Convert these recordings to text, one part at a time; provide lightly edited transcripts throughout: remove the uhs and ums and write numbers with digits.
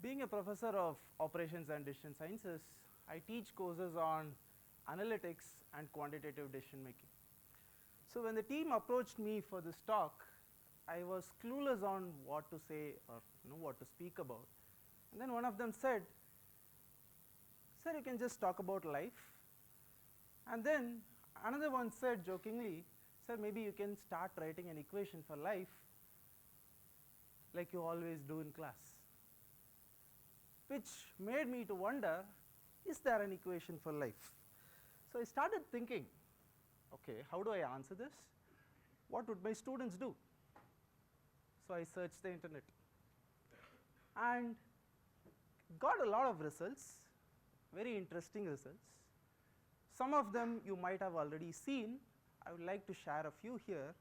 Being a professor of operations and decision sciences, I teach courses on analytics and quantitative decision making. So, when the team approached me for this talk, I was clueless on what to say or what to speak about. And then one of them said, "Sir, you can just talk about life." And then another one said jokingly, "Sir, maybe you can start writing an equation for life like you always do in class." Which made me to wonder, is there an equation for life? So I started thinking, okay, how do I answer this? What would my students do? So I searched the internet and got a lot of results, very interesting results. Some of them you might have already seen. I would like to share a few here.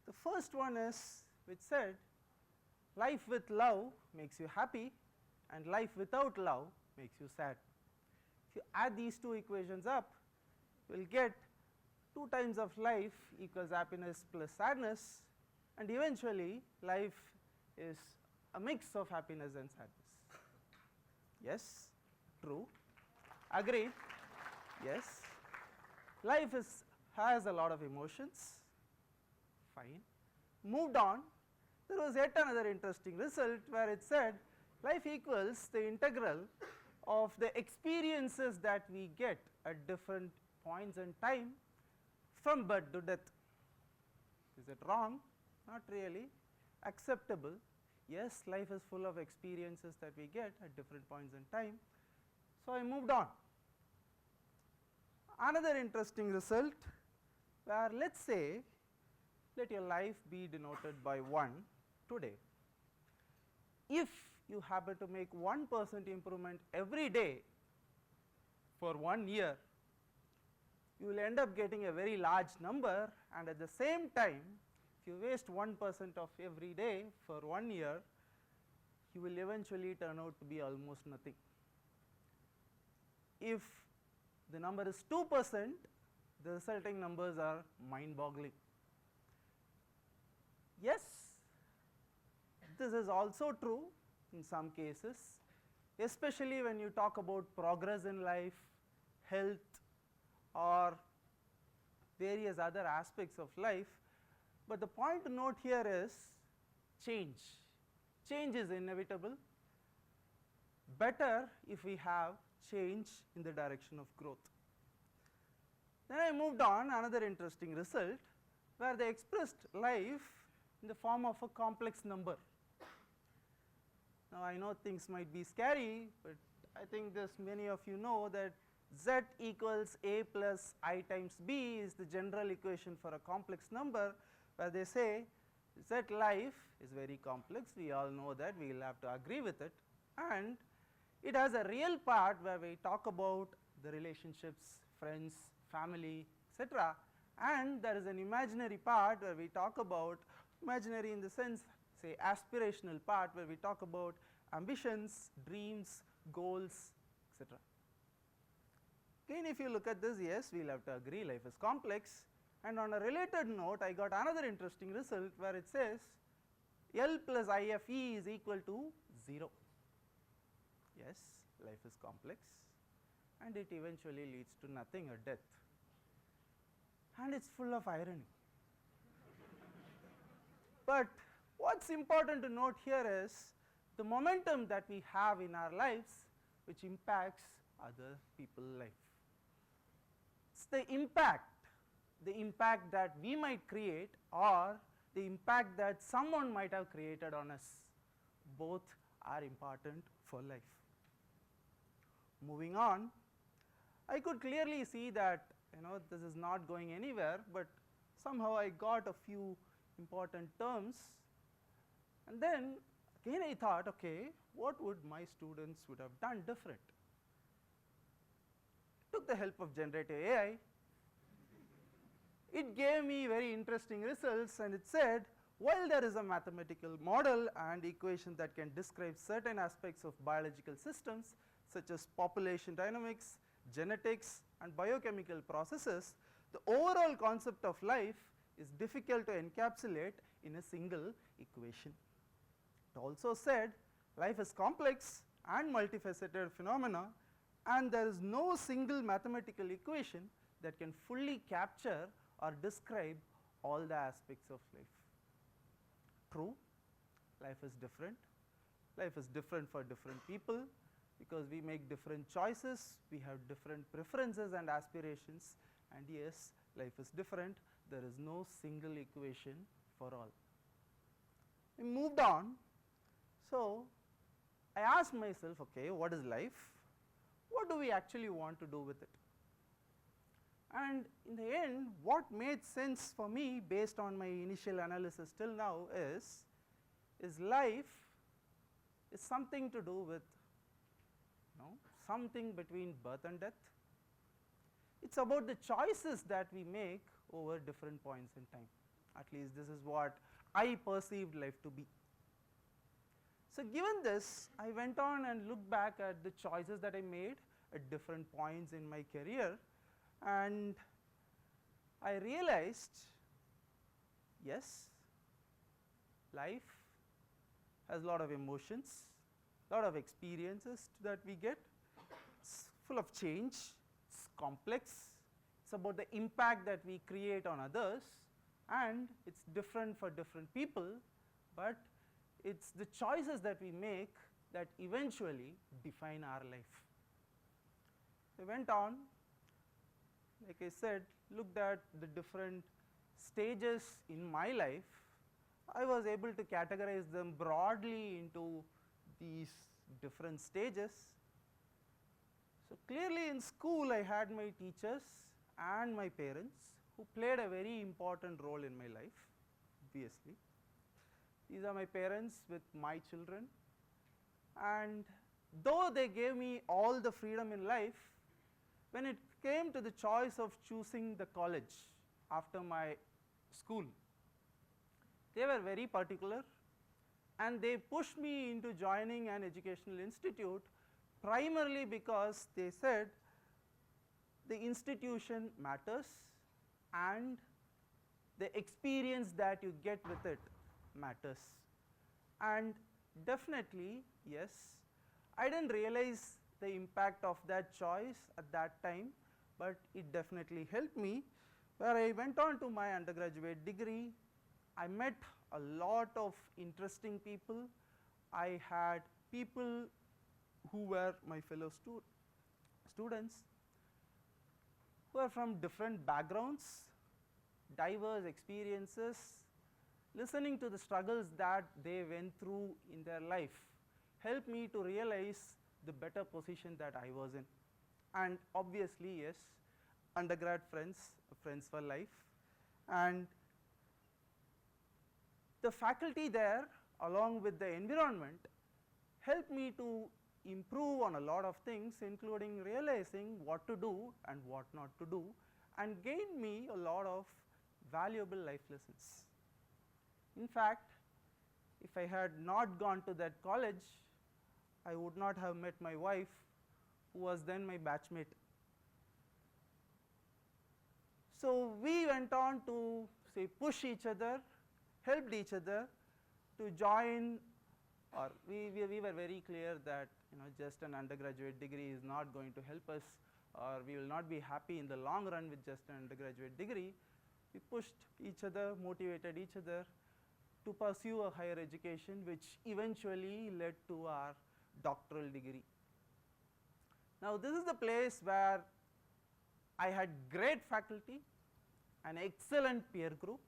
The first one is, which said, life with love makes you happy and life without love makes you sad. If you add these two equations up, you will get 2 times of life equals happiness plus sadness, and eventually life is a mix of happiness and sadness. Yes, true, agreed, yes. Life has a lot of emotions, fine. Moved on, there was yet another interesting result where it said life equals the integral of the experiences that we get at different points in time from birth to death. Is it wrong? Not really. Acceptable. Yes, life is full of experiences that we get at different points in time. So I moved on. Another interesting result where, let's say, let your life be denoted by 1 today. If you happen to make 1% improvement every day for 1 year, you will end up getting a very large number, and at the same time, if you waste 1% of every day for 1 year, you will eventually turn out to be almost nothing. If the number is 2%, the resulting numbers are mind boggling. Yes, this is also true in some cases, especially when you talk about progress in life, health, or various other aspects of life. But the point to note here is change. Change is inevitable. Better if we have change in the direction of growth. Then I moved on, another interesting result where they expressed life in the form of a complex number. Now I know things might be scary, but I think this many of you know that z equals a plus I times b is the general equation for a complex number, where they say z life is very complex. We all know that, we will have to agree with it, and it has a real part where we talk about the relationships, friends, family, etc., and there is an imaginary part where we talk about, imaginary in the sense, say aspirational part, where we talk about ambitions, dreams, goals, etc. Again, if you look at this, yes, we will have to agree life is complex. And on a related note, I got another interesting result where it says L plus IFE is equal to 0. Yes, life is complex and it eventually leads to nothing, or death, and it is full of irony. But what is important to note here is the momentum that we have in our lives which impacts other people's life. It is the impact that we might create or the impact that someone might have created on us. Both are important for life. Moving on, I could clearly see that this is not going anywhere, but somehow I got a few important terms, and then again I thought, okay, what would my students would have done different? Took the help of generative AI. It gave me very interesting results, and it said, while there is a mathematical model and equation that can describe certain aspects of biological systems such as population dynamics, genetics, and biochemical processes, the overall concept of life is difficult to encapsulate in a single equation. It also said life is complex and multifaceted phenomena, and there is no single mathematical equation that can fully capture or describe all the aspects of life. True, life is different. Life is different for different people because we make different choices, we have different preferences and aspirations, and yes, life is different. There is no single equation for all. We moved on. So, I asked myself, okay, what is life? What do we actually want to do with it? And in the end, what made sense for me based on my initial analysis till now is life is something to do with something between birth and death. It's about the choices that we make over different points in time. At least this is what I perceived life to be. So, given this, I went on and looked back at the choices that I made at different points in my career, and I realized, yes, life has a lot of emotions, a lot of experiences that we get. It's full of change, it's complex, it's about the impact that we create on others, and it's different for different people, but it's the choices that we make that eventually define our life. I went on, like I said, looked at the different stages in my life. I was able to categorize them broadly into these different stages. So, clearly in school I had my teachers and my parents who played a very important role in my life, obviously. These are my parents with my children, and though they gave me all the freedom in life, when it came to the choice of choosing the college after my school, they were very particular, and they pushed me into joining an educational institute primarily because they said the institution matters and the experience that you get with it matters. And definitely, yes, I did not realize the impact of that choice at that time, but it definitely helped me. Where I went on to my undergraduate degree, I met a lot of interesting people. I had people who were my fellow students who are from different backgrounds, diverse experiences. Listening to the struggles that they went through in their life helped me to realize the better position that I was in. And obviously, yes, undergrad friends, friends for life, and the faculty there along with the environment helped me to improve on a lot of things, including realizing what to do and what not to do, and gained me a lot of valuable life lessons. In fact, if I had not gone to that college, I would not have met my wife, who was then my batchmate. So, we went on to say push each other, helped each other to join, or we were very clear that just an undergraduate degree is not going to help us, or we will not be happy in the long run with just an undergraduate degree. We pushed each other, motivated each other to pursue a higher education, which eventually led to our doctoral degree. Now, this is the place where I had great faculty, an excellent peer group.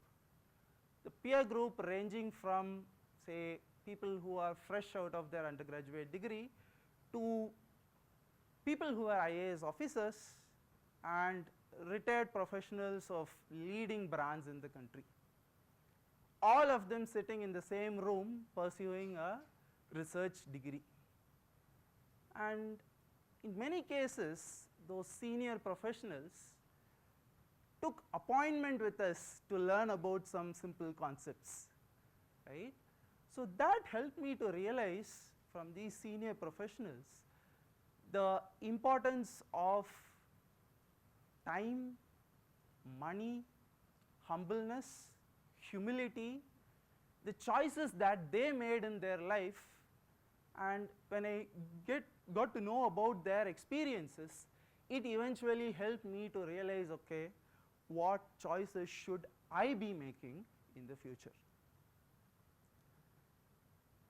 The peer group ranging from, say, people who are fresh out of their undergraduate degree to people who are IAS officers and retired professionals of leading brands in the country. All of them sitting in the same room pursuing a research degree. And in many cases, those senior professionals took appointment with us to learn about some simple concepts, right. So, that helped me to realize from these senior professionals the importance of time, money, humbleness, humility, the choices that they made in their life and when I got to know about their experiences, it eventually helped me to realize, okay, what choices should I be making in the future.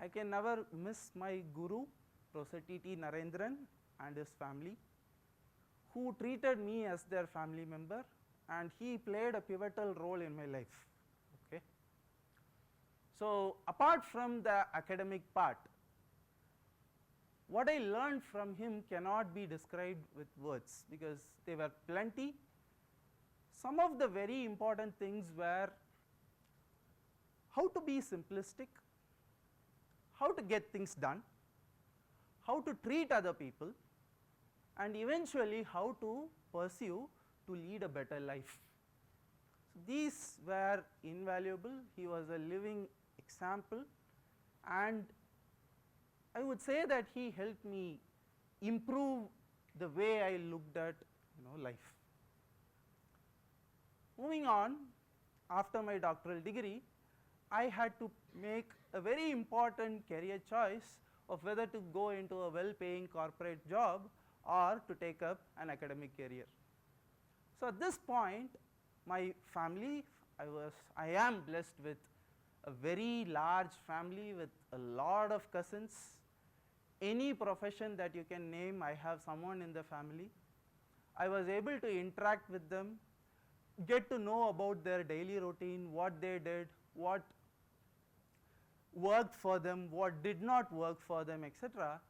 I can never miss my guru, Professor T.T. Narendran and his family, who treated me as their family member, and he played a pivotal role in my life. Okay. So, apart from the academic part, what I learned from him cannot be described with words, because there were plenty. Some of the very important things were how to be simplistic, how to get things done, how to treat other people, and eventually how to pursue to lead a better life. So, these were invaluable. He was a living example, and I would say that he helped me improve the way I looked at life. Moving on, after my doctoral degree, I had to make a very important career choice of whether to go into a well-paying corporate job or to take up an academic career. So, at this point, my family, I am blessed with a very large family with a lot of cousins. Any profession that you can name, I have someone in the family. I was able to interact with them, get to know about their daily routine, what they did, what worked for them, what did not work for them, etc.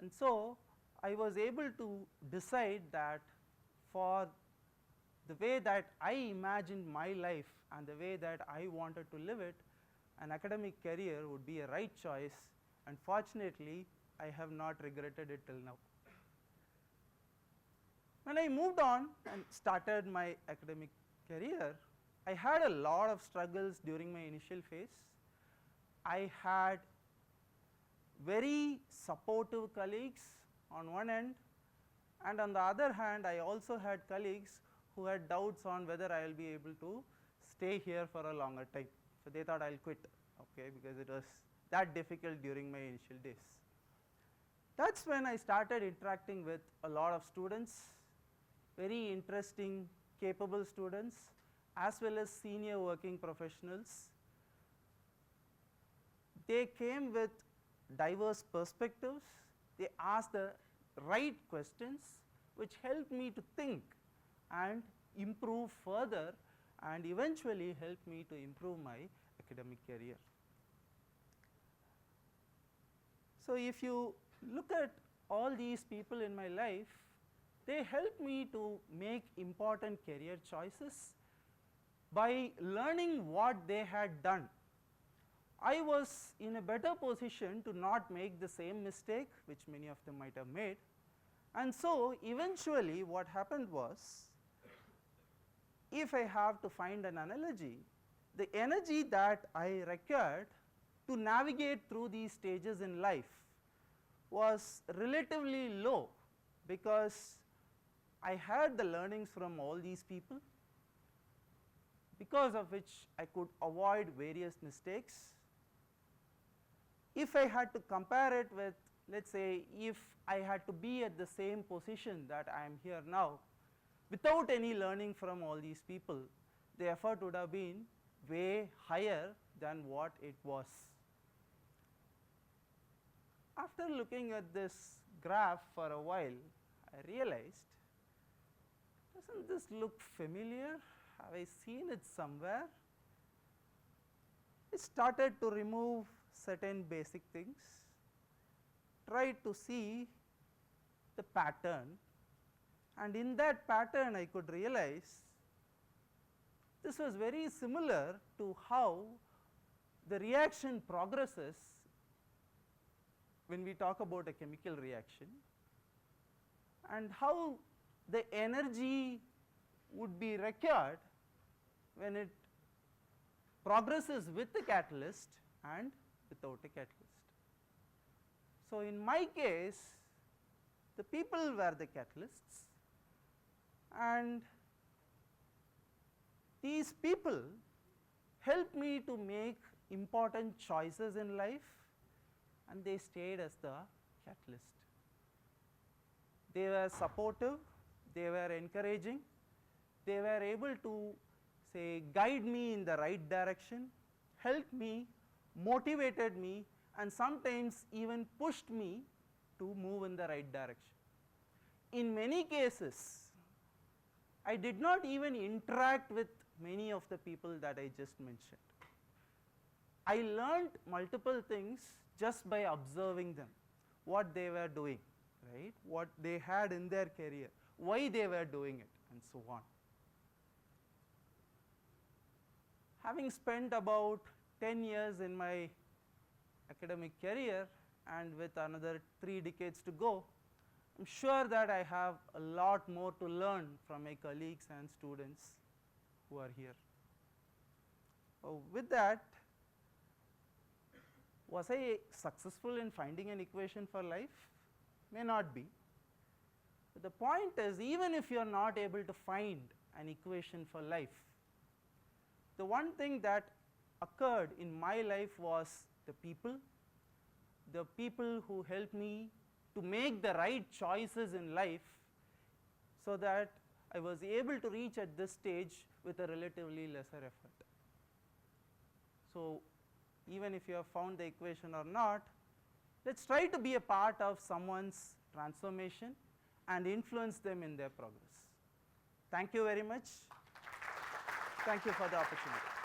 And so, I was able to decide that for the way that I imagined my life and the way that I wanted to live it, an academic career would be a right choice, and fortunately, I have not regretted it till now. When I moved on and started my academic career, I had a lot of struggles during my initial phase. I had very supportive colleagues on one end, and on the other hand, I also had colleagues who had doubts on whether I will be able to stay here for a longer time. So, they thought I will quit, okay, because it was that difficult during my initial days. That is when I started interacting with a lot of students, very interesting, capable students, as well as senior working professionals. They came with diverse perspectives, they asked the right questions, which helped me to think and improve further, and eventually helped me to improve my academic career. So, if you look at all these people in my life, they helped me to make important career choices by learning what they had done. I was in a better position to not make the same mistake which many of them might have made, and so eventually what happened was, if I have to find an analogy, the energy that I required to navigate through these stages in life was relatively low, because I had the learnings from all these people, because of which I could avoid various mistakes. If I had to compare it with, let us say, if I had to be at the same position that I am here now, without any learning from all these people, the effort would have been way higher than what it was. After looking at this graph for a while, I realized, doesn't this look familiar? Have I seen it somewhere? I started to remove certain basic things, tried to see the pattern, and in that pattern I could realize this was very similar to how the reaction progresses when we talk about a chemical reaction, and how the energy would be required when it progresses with the catalyst and without a catalyst. So, in my case, the people were the catalysts, and these people helped me to make important choices in life, and they stayed as the catalyst. They were supportive, they were encouraging, they were able to say guide me in the right direction, helped me, motivated me, and sometimes even pushed me to move in the right direction. In many cases, I did not even interact with many of the people that I just mentioned. I learned multiple things just by observing them, what they were doing, right, what they had in their career, why they were doing it, and so on. Having spent about 10 years in my academic career and with another 3 decades to go, I am sure that I have a lot more to learn from my colleagues and students who are here. With that, was I successful in finding an equation for life? May not be. But the point is, even if you are not able to find an equation for life, the one thing that occurred in my life was the people who helped me to make the right choices in life, so that I was able to reach at this stage with a relatively lesser effort. So, even if you have found the equation or not, let us try to be a part of someone's transformation and influence them in their progress. Thank you very much. Thank you for the opportunity.